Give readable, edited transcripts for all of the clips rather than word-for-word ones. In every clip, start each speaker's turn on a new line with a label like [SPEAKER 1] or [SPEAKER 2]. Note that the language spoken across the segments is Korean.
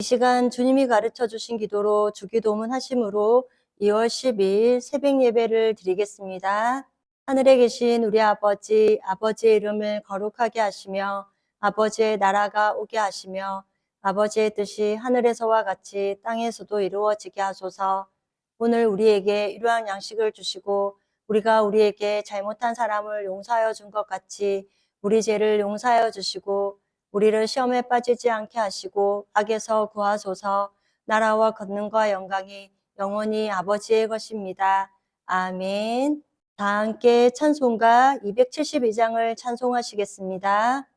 [SPEAKER 1] 이 시간 주님이 가르쳐 주신 기도로 주기도문 하심으로 2월 12일 새벽 예배를 드리겠습니다. 하늘에 계신 우리 아버지, 아버지의 이름을 거룩하게 하시며 아버지의 나라가 오게 하시며 아버지의 뜻이 하늘에서와 같이 땅에서도 이루어지게 하소서. 오늘 우리에게 일용할 양식을 주시고 우리가 우리에게 잘못한 사람을 용서하여 준 것 같이 우리 죄를 용서하여 주시고 우리를 시험에 빠지지 않게 하시고 악에서 구하소서. 나라와 권능과 영광이 영원히 아버지의 것입니다. 아멘. 다 함께 찬송가 272장을 찬송하시겠습니다.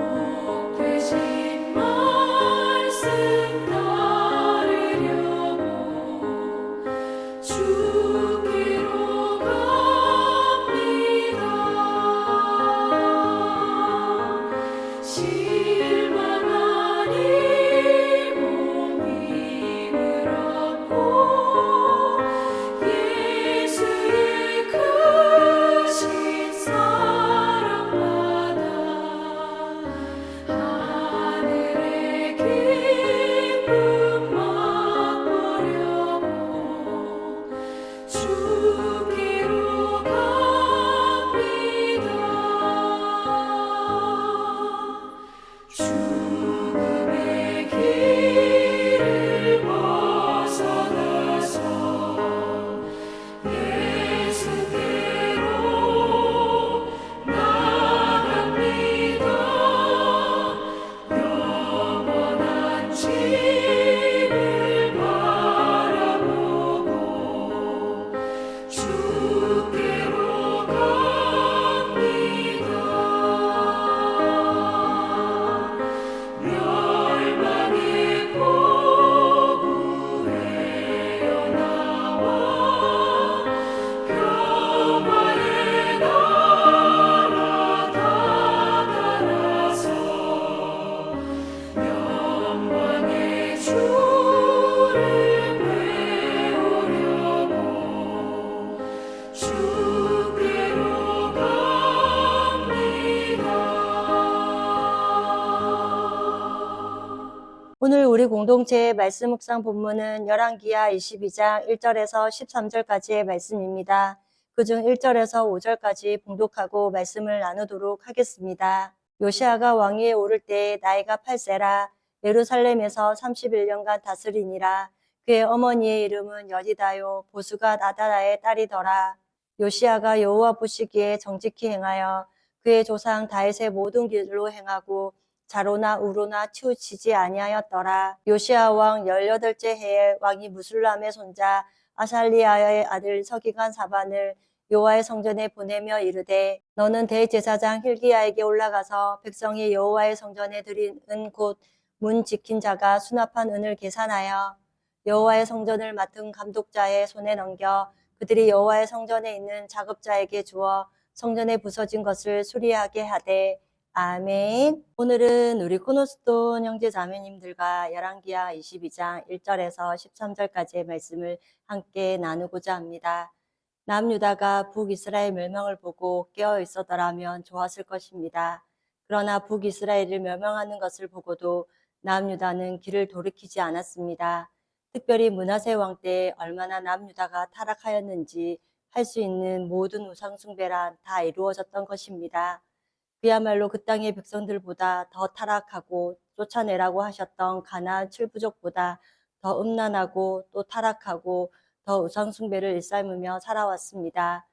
[SPEAKER 2] 복 되신
[SPEAKER 1] 오늘 우리 공동체의 말씀 묵상 본문은 열왕기하 22장 1절에서 13절까지의 말씀입니다. 그중 1절에서 5절까지 봉독하고 말씀을 나누도록 하겠습니다. 요시아가 왕위에 오를 때 나이가 8세라 예루살렘에서 31년간 다스리니라. 그의 어머니의 이름은 여디다요 보수가 나다라의 딸이더라. 요시아가 여호와 보시기에 정직히 행하여 그의 조상 다윗의 모든 길로 행하고 자로나 우로나 치우치지 아니하였더라. 요시아 왕 18째 해에 왕이 무술람의 손자 아살리아의 아들 서기관 사반을 여호와의 성전에 보내며 이르되 너는 대제사장 hil기야에게 올라가서 백성이 여호와의 성전에 드리는 곳 문 지킨 자가 수납한 은을 계산하여 여호와의 성전을 맡은 감독자의 손에 넘겨 그들이 여호와의 성전에 있는 작업자에게 주어 성전에 부서진 것을 수리하게 하되 아멘. 오늘은 우리 코너스톤 형제 자매님들과 열왕기하 22장 1절에서 13절까지의 말씀을 함께 나누고자 합니다. 남유다가 북이스라엘 멸망을 보고 깨어 있었더라면 좋았을 것입니다. 그러나 북이스라엘을 멸망하는 것을 보고도 남유다는 길을 돌이키지 않았습니다. 특별히 므낫세 왕 때 얼마나 남유다가 타락하였는지 할 수 있는 모든 우상 숭배란 다 이루어졌던 것입니다. 그야말로 그 땅의 백성들보다 더 타락하고 쫓아내라고 하셨던 가나안 7부족보다 더 음란하고 또 타락하고 더 우상숭배를 일삼으며 살아왔습니다.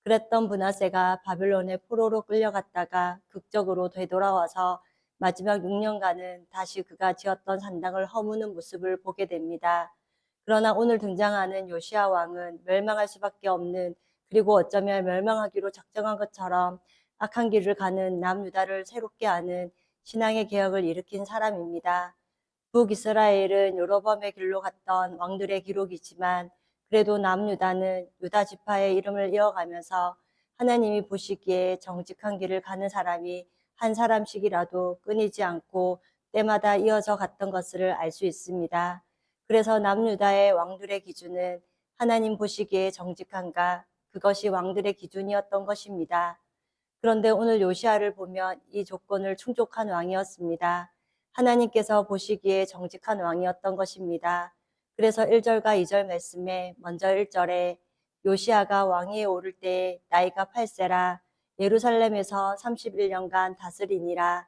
[SPEAKER 1] 그랬던 므낫세가 바벨론의 포로로 끌려갔다가 극적으로 되돌아와서 마지막 6년간은 다시 그가 지었던 산당을 허무는 모습을 보게 됩니다. 그러나 오늘 등장하는 요시아 왕은 멸망할 수밖에 없는, 그리고 어쩌면 멸망하기로 작정한 것처럼 악한 길을 가는 남유다를 새롭게 하는 신앙의 개혁을 일으킨 사람입니다. 북이스라엘은 여로보암의 길로 갔던 왕들의 기록이지만 그래도 남유다는 유다 지파의 이름을 이어가면서 하나님이 보시기에 정직한 길을 가는 사람이 한 사람씩이라도 끊이지 않고 때마다 이어져 갔던 것을 알 수 있습니다. 그래서 남유다의 왕들의 기준은 하나님 보시기에 정직한가, 그것이 왕들의 기준이었던 것입니다. 그런데 오늘 요시아를 보면 이 조건을 충족한 왕이었습니다. 하나님께서 보시기에 정직한 왕이었던 것입니다. 그래서 1절과 2절 말씀에 먼저 1절에 요시아가 왕위에 오를 때 나이가 8세라 예루살렘에서 31년간 다스리니라.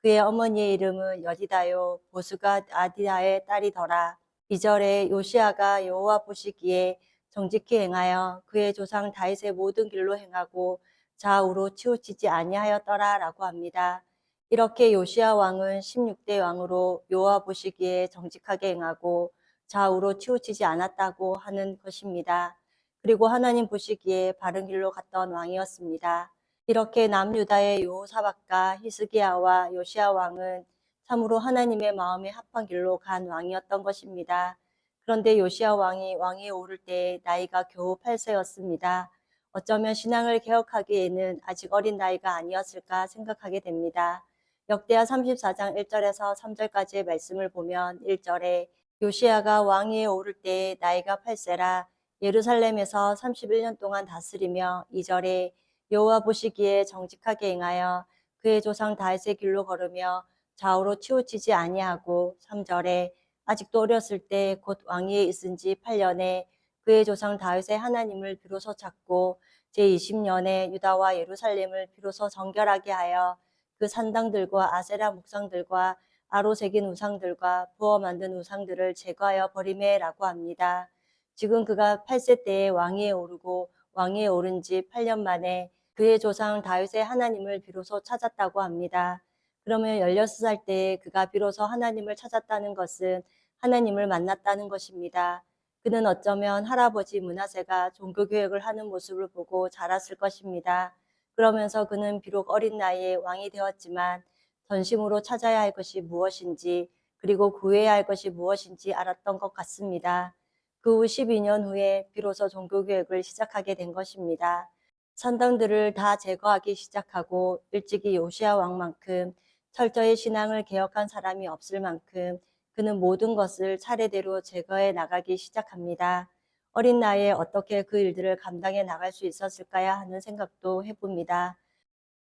[SPEAKER 1] 그의 어머니의 이름은 여디다요 보수가 아디아의 딸이더라. 2절에 요시아가 여호와 보시기에 정직히 행하여 그의 조상 다윗의 모든 길로 행하고 좌우로 치우치지 아니하였더라라고 합니다. 이렇게 요시아 왕은 16대 왕으로 여호와 보시기에 정직하게 행하고 좌우로 치우치지 않았다고 하는 것입니다. 그리고 하나님 보시기에 바른 길로 갔던 왕이었습니다. 이렇게 남유다의 여호사밧과 히스기야와 요시아 왕은 참으로 하나님의 마음에 합한 길로 간 왕이었던 것입니다. 그런데 요시아 왕이 왕위에 오를 때 나이가 겨우 8세였습니다. 어쩌면 신앙을 개혁하기에는 아직 어린 나이가 아니었을까 생각하게 됩니다. 역대하 34장 1절에서 3절까지의 말씀을 보면 1절에 요시아가 왕위에 오를 때 나이가 8세라 예루살렘에서 31년 동안 다스리며 2절에 여호와 보시기에 정직하게 행하여 그의 조상 다윗의 길로 걸으며 좌우로 치우치지 아니하고 3절에 아직도 어렸을 때 곧 왕위에 있은 지 8년에 그의 조상 다윗의 하나님을 비로소 찾고 제20년에 유다와 예루살렘을 비로소 정결하게 하여 그 산당들과 아세라 묵상들과 아로 새긴 우상들과 부어 만든 우상들을 제거하여 버리매라고 합니다. 지금 그가 8세 때에 왕위에 오르고 왕위에 오른 지 8년 만에 그의 조상 다윗의 하나님을 비로소 찾았다고 합니다. 그러면 16살 때에 그가 비로소 하나님을 찾았다는 것은 하나님을 만났다는 것입니다. 그는 어쩌면 할아버지 므낫세가 종교개혁을 하는 모습을 보고 자랐을 것입니다. 그러면서 그는 비록 어린 나이에 왕이 되었지만 전심으로 찾아야 할 것이 무엇인지 그리고 구해야 할 것이 무엇인지 알았던 것 같습니다. 그 후 12년 후에 비로소 종교개혁을 시작하게 된 것입니다. 산당들을 다 제거하기 시작하고 일찍이 요시아 왕만큼 철저히 신앙을 개혁한 사람이 없을 만큼 그는 모든 것을 차례대로 제거해 나가기 시작합니다. 어린 나이에 어떻게 그 일들을 감당해 나갈 수 있었을까야 하는 생각도 해봅니다.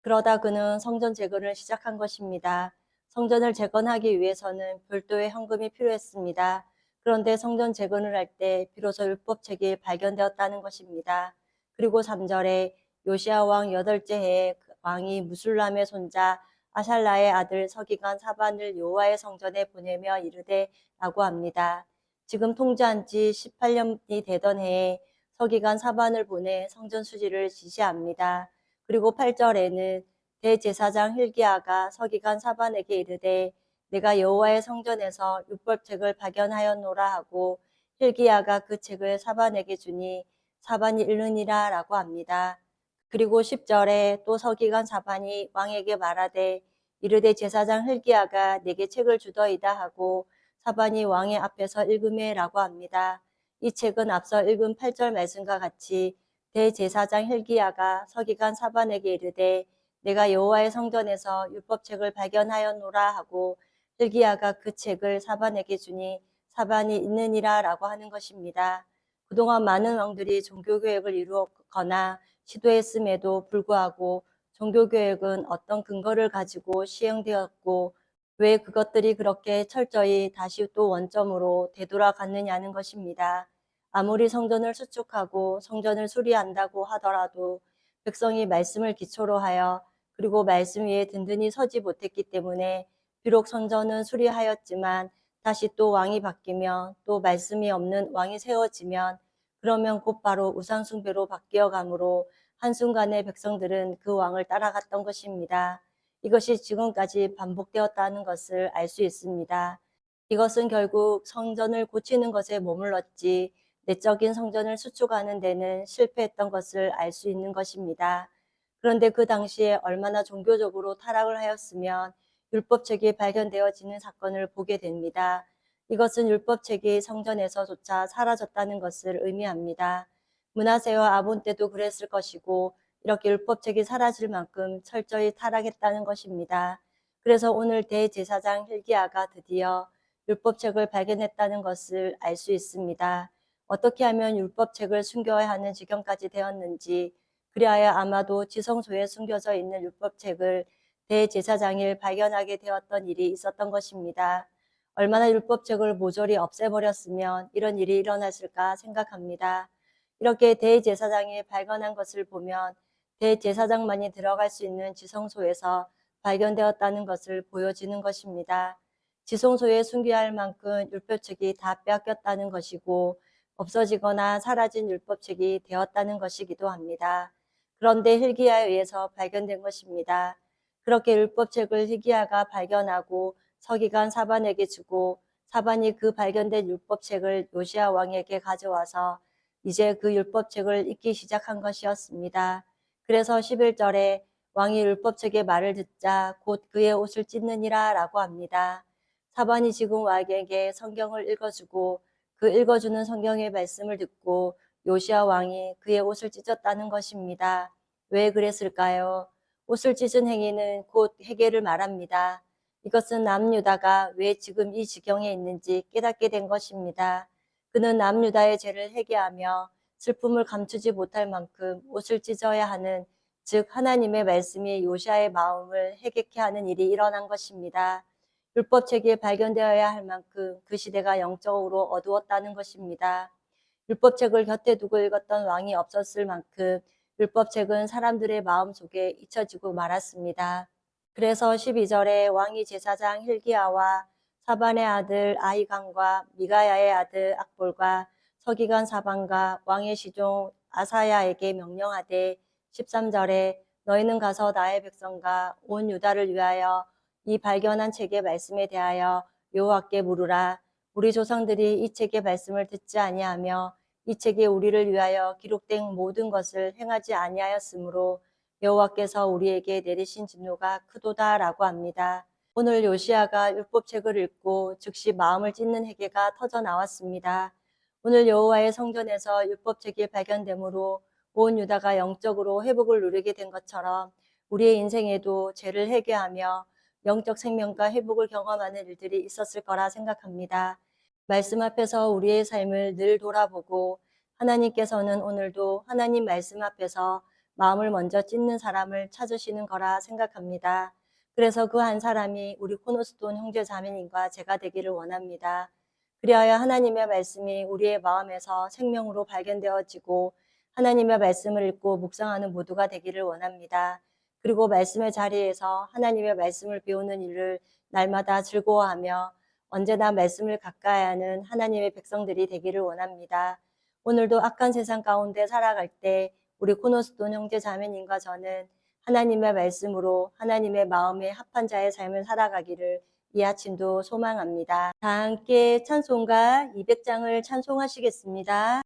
[SPEAKER 1] 그러다 그는 성전 제거를 시작한 것입니다. 성전을 재건하기 위해서는 별도의 헌금이 필요했습니다. 그런데 성전 재건을 할 때 비로소 율법책이 발견되었다는 것입니다. 그리고 3절에 요시야 왕 8째 해에 왕이 무술람의 손자 아샬라의 아들 서기관 사반을 여호와의 성전에 보내며 이르되 라고 합니다. 지금 통치한 지 18년이 되던 해에 서기관 사반을 보내 성전 수지를 지시합니다. 그리고 8절에는 대제사장 hil기야가 서기관 사반에게 이르되 내가 여호와의 성전에서 율법책을 발견하였노라 하고 hil기야가 그 책을 사반에게 주니 사반이 읽느니라 라고 합니다. 그리고 10절에 또 서기관 사반이 왕에게 말하되 이르되 제사장 hil기야가 내게 책을 주더이다 하고 사반이 왕의 앞에서 읽음에 라고 합니다. 이 책은 앞서 읽은 8절 말씀과 같이 대제사장 hil기야가 서기관 사반에게 이르되 내가 여호와의 성전에서 율법책을 발견하였노라 하고 hil기야가 그 책을 사반에게 주니 사반이 읽느니라 라고 하는 것입니다. 그동안 많은 왕들이 종교개혁을 이루었거나 시도했음에도 불구하고 종교개혁은 어떤 근거를 가지고 시행되었고 왜 그것들이 그렇게 철저히 다시 또 원점으로 되돌아갔느냐는 것입니다. 아무리 성전을 수축하고 성전을 수리한다고 하더라도 백성이 말씀을 기초로 하여 그리고 말씀 위에 든든히 서지 못했기 때문에 비록 성전은 수리하였지만 다시 또 왕이 바뀌면 또 말씀이 없는 왕이 세워지면 그러면 곧바로 우상숭배로 바뀌어 가므로 한순간에 백성들은 그 왕을 따라갔던 것입니다. 이것이 지금까지 반복되었다는 것을 알 수 있습니다. 이것은 결국 성전을 고치는 것에 머물렀지 내적인 성전을 수축하는 데는 실패했던 것을 알 수 있는 것입니다. 그런데 그 당시에 얼마나 종교적으로 타락을 하였으면 율법책이 발견되어지는 사건을 보게 됩니다. 이것은 율법책이 성전에서조차 사라졌다는 것을 의미합니다. 므낫세와 아본 때도 그랬을 것이고 이렇게 율법책이 사라질 만큼 철저히 타락했다는 것입니다. 그래서 오늘 대제사장 hil기야가 드디어 율법책을 발견했다는 것을 알 수 있습니다. 어떻게 하면 율법책을 숨겨야 하는 지경까지 되었는지 그리하여 아마도 지성소에 숨겨져 있는 율법책을 대제사장이 발견하게 되었던 일이 있었던 것입니다. 얼마나 율법책을 모조리 없애버렸으면 이런 일이 일어났을까 생각합니다. 이렇게 대제사장이 발견한 것을 보면 대제사장만이 들어갈 수 있는 지성소에서 발견되었다는 것을 보여지는 것입니다. 지성소에 숨겨야 할 만큼 율법책이 다 빼앗겼다는 것이고 없어지거나 사라진 율법책이 되었다는 것이기도 합니다. 그런데 hil기야에 의해서 발견된 것입니다. 그렇게 율법책을 hil기야가 발견하고 서기관 사반에게 주고 사반이 그 발견된 율법책을 요시야 왕에게 가져와서 이제 그 율법책을 읽기 시작한 것이었습니다. 그래서 11절에 왕이 율법책의 말을 듣자 곧 그의 옷을 찢느니라 라고 합니다. 사반이 지금 왕에게 성경을 읽어주고 그 읽어주는 성경의 말씀을 듣고 요시야 왕이 그의 옷을 찢었다는 것입니다. 왜 그랬을까요? 옷을 찢은 행위는 곧 회개를 말합니다. 이것은 남유다가 왜 지금 이 지경에 있는지 깨닫게 된 것입니다. 그는 남유다의 죄를 회개하며 슬픔을 감추지 못할 만큼 옷을 찢어야 하는 즉 하나님의 말씀이 요시야의 마음을 회개케 하는 일이 일어난 것입니다. 율법책이 발견되어야 할 만큼 그 시대가 영적으로 어두웠다는 것입니다. 율법책을 곁에 두고 읽었던 왕이 없었을 만큼 율법책은 사람들의 마음속에 잊혀지고 말았습니다. 그래서 12절에 왕이 제사장 hil기야와 사반의 아들 아히감과 미가야의 아들 악볼과 서기관 사반과 왕의 시종 아사야에게 명령하되 13절에 너희는 가서 나의 백성과 온 유다를 위하여 이 발견한 책의 말씀에 대하여 여호와께 물으라. 우리 조상들이 이 책의 말씀을 듣지 아니하며 이 책에 우리를 위하여 기록된 모든 것을 행하지 아니하였으므로 여호와께서 우리에게 내리신 진노가 크도다라고 합니다. 오늘 요시야가 율법책을 읽고 즉시 마음을 찢는 회개가 터져 나왔습니다. 오늘 여호와의 성전에서 율법책이 발견되므로 온 유다가 영적으로 회복을 누리게 된 것처럼 우리의 인생에도 죄를 회개하며 영적 생명과 회복을 경험하는 일들이 있었을 거라 생각합니다. 말씀 앞에서 우리의 삶을 늘 돌아보고 하나님께서는 오늘도 하나님 말씀 앞에서 마음을 먼저 찢는 사람을 찾으시는 거라 생각합니다. 그래서 그 한 사람이 우리 코너스톤 형제 자매님과 제가 되기를 원합니다. 그리하여 하나님의 말씀이 우리의 마음에서 생명으로 발견되어지고 하나님의 말씀을 읽고 묵상하는 모두가 되기를 원합니다. 그리고 말씀의 자리에서 하나님의 말씀을 배우는 일을 날마다 즐거워하며 언제나 말씀을 가까이 하는 하나님의 백성들이 되기를 원합니다. 오늘도 악한 세상 가운데 살아갈 때 우리 코너스톤 형제 자매님과 저는 하나님의 말씀으로 하나님의 마음에 합한 자의 삶을 살아가기를 이 아침도 소망합니다. 다 함께 찬송가 200장을 찬송하시겠습니다.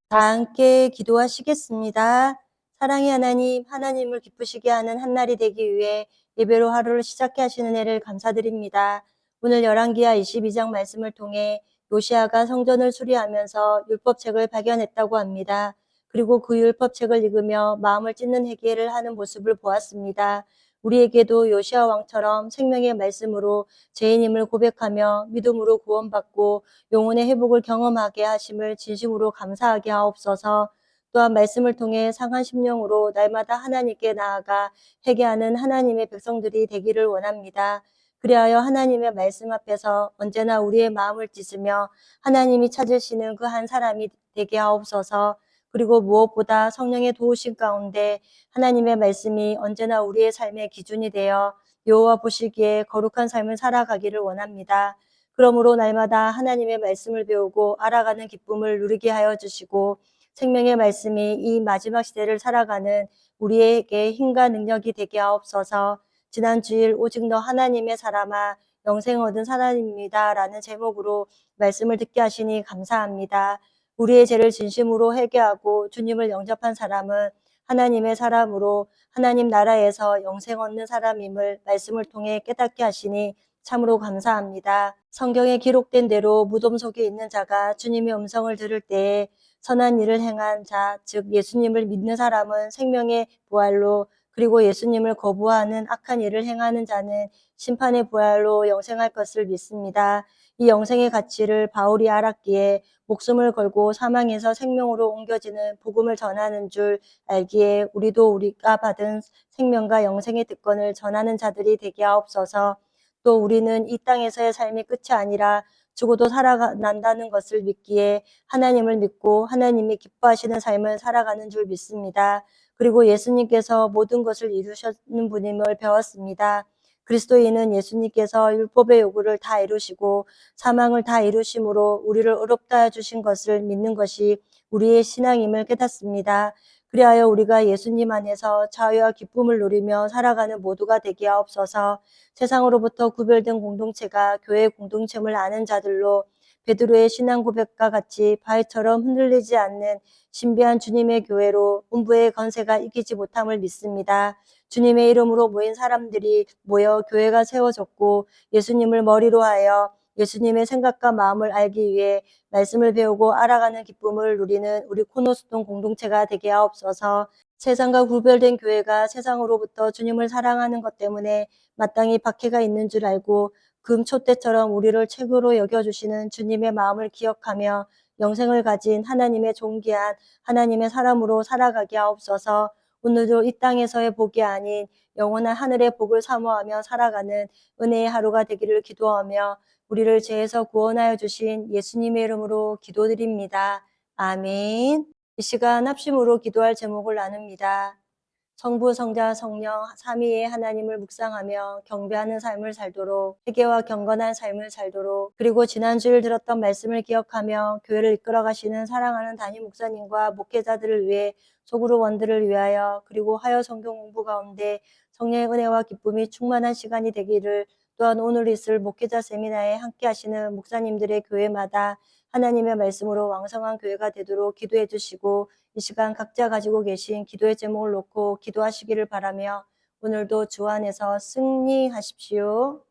[SPEAKER 1] 다 함께 기도하시겠습니다. 사랑의 하나님, 하나님을 기쁘시게 하는 한날이 되기 위해 예배로 하루를 시작해 하시는 애를 감사드립니다. 오늘 열왕기하 22장 말씀을 통해 요시아가 성전을 수리하면서 율법책을 발견했다고 합니다. 그리고 그 율법책을 읽으며 마음을 찢는 회개를 하는 모습을 보았습니다. 우리에게도 요시아 왕처럼 생명의 말씀으로 죄인임을 고백하며 믿음으로 구원받고 영혼의 회복을 경험하게 하심을 진심으로 감사하게 하옵소서. 또한 말씀을 통해 상한 심령으로 날마다 하나님께 나아가 회개하는 하나님의 백성들이 되기를 원합니다. 그리하여 하나님의 말씀 앞에서 언제나 우리의 마음을 찢으며 하나님이 찾으시는 그 한 사람이 되게 하옵소서. 그리고 무엇보다 성령의 도우심 가운데 하나님의 말씀이 언제나 우리의 삶의 기준이 되어 여호와 보시기에 거룩한 삶을 살아가기를 원합니다. 그러므로 날마다 하나님의 말씀을 배우고 알아가는 기쁨을 누리게 하여 주시고 생명의 말씀이 이 마지막 시대를 살아가는 우리에게 힘과 능력이 되게 하옵소서. 지난 주일 오직 너 하나님의 사람아 영생 얻은 사람입니다 라는 제목으로 말씀을 듣게 하시니 감사합니다. 우리의 죄를 진심으로 회개하고 주님을 영접한 사람은 하나님의 사람으로 하나님 나라에서 영생 얻는 사람임을 말씀을 통해 깨닫게 하시니 참으로 감사합니다. 성경에 기록된 대로 무덤 속에 있는 자가 주님의 음성을 들을 때에 선한 일을 행한 자, 즉 예수님을 믿는 사람은 생명의 부활로, 그리고 예수님을 거부하는 악한 일을 행하는 자는 심판의 부활로 영생할 것을 믿습니다. 이 영생의 가치를 바울이 알았기에 목숨을 걸고 사망에서 생명으로 옮겨지는 복음을 전하는 줄 알기에 우리도 우리가 받은 생명과 영생의 특권을 전하는 자들이 되게 하옵소서. 또 우리는 이 땅에서의 삶이 끝이 아니라 죽어도 살아난다는 것을 믿기에 하나님을 믿고 하나님이 기뻐하시는 삶을 살아가는 줄 믿습니다. 그리고 예수님께서 모든 것을 이루셨는 분임을 배웠습니다. 그리스도인은 예수님께서 율법의 요구를 다 이루시고 사망을 다 이루심으로 우리를 의롭다 해주신 것을 믿는 것이 우리의 신앙임을 깨닫습니다. 그리하여 우리가 예수님 안에서 자유와 기쁨을 누리며 살아가는 모두가 되게 하옵소서. 세상으로부터 구별된 공동체가 교회 공동체임을 아는 자들로 베드로의 신앙 고백과 같이 바위처럼 흔들리지 않는 신비한 주님의 교회로 음부의 건세가 이기지 못함을 믿습니다. 주님의 이름으로 모인 사람들이 모여 교회가 세워졌고 예수님을 머리로 하여 예수님의 생각과 마음을 알기 위해 말씀을 배우고 알아가는 기쁨을 누리는 우리 코너스톤 공동체가 되게 하옵소서. 세상과 구별된 교회가 세상으로부터 주님을 사랑하는 것 때문에 마땅히 박해가 있는 줄 알고 금촛대처럼 우리를 최고로 여겨주시는 주님의 마음을 기억하며 영생을 가진 하나님의 존귀한 하나님의 사람으로 살아가게 하옵소서. 오늘도 이 땅에서의 복이 아닌 영원한 하늘의 복을 사모하며 살아가는 은혜의 하루가 되기를 기도하며 우리를 죄에서 구원하여 주신 예수님의 이름으로 기도드립니다. 아멘. 이 시간 합심으로 기도할 제목을 나눕니다. 성부, 성자, 성령, 삼위의 하나님을 묵상하며 경배하는 삶을 살도록, 회개와 경건한 삶을 살도록, 그리고 지난주일 들었던 말씀을 기억하며 교회를 이끌어 가시는 사랑하는 담임 목사님과 목회자들을 위해 소그룹 원들을 위하여, 그리고 하여 성경 공부 가운데 성령의 은혜와 기쁨이 충만한 시간이 되기를, 또한 오늘 있을 목회자 세미나에 함께 하시는 목사님들의 교회마다 하나님의 말씀으로 왕성한 교회가 되도록 기도해 주시고, 이 시간 각자 가지고 계신 기도의 제목을 놓고 기도하시기를 바라며 오늘도 주 안에서 승리하십시오.